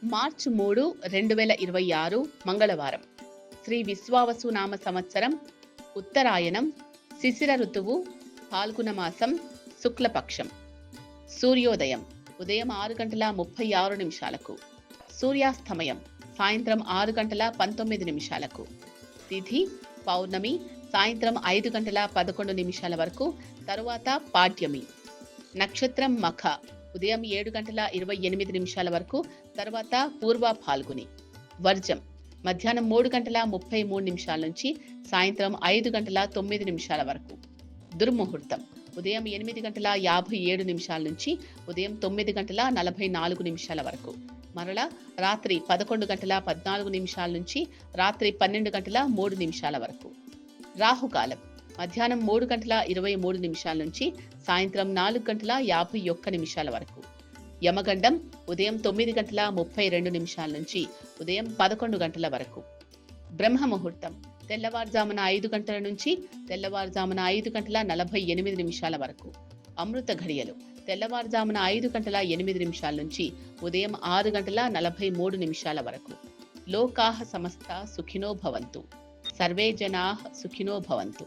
మార్చి 3, 2026 మంగళవారం. శ్రీ విశ్వావసు నామ సంవత్సరం, ఉత్తరాయణం, శిశిర ఋతువు, ఫాల్గుణ మాసం, శుక్లపక్షం. సూర్యోదయం ఉదయం 6:36. సూర్యాస్తమయం సాయంత్రం 6:19. తిథి పౌర్ణమి సాయంత్రం 5:11 వరకు, తరువాత పాడ్యమి. నక్షత్రం మఖ ఉదయం 7:28 వరకు, తర్వాత పూర్వ ఫాల్గుని. వర్జం మధ్యాహ్నం 3:33 నుంచి సాయంత్రం 5:09 వరకు. దుర్ముహూర్తం ఉదయం 8:57 నుంచి ఉదయం 9:44 వరకు. మరలా రాత్రి 11:14 నుంచి రాత్రి 12:03 వరకు. రాహుకాలం మధ్యాహ్నం 3:23 నుంచి సాయంత్రం 4:51 వరకు. యమగండం ఉదయం 9:32 నుంచి ఉదయం 11 వరకు. బ్రహ్మ ముహూర్తం తెల్లవారుజామున 5 గంటల నుంచి తెల్లవారుజామున 5:48 వరకు. అమృత ఘడియలు తెల్లవారుజామున 5:08 నుంచి ఉదయం 6:43 వరకు. లోకాః సమస్తా సుఖినో భవంతు. సర్వే జనాః సుఖినో భవంతు.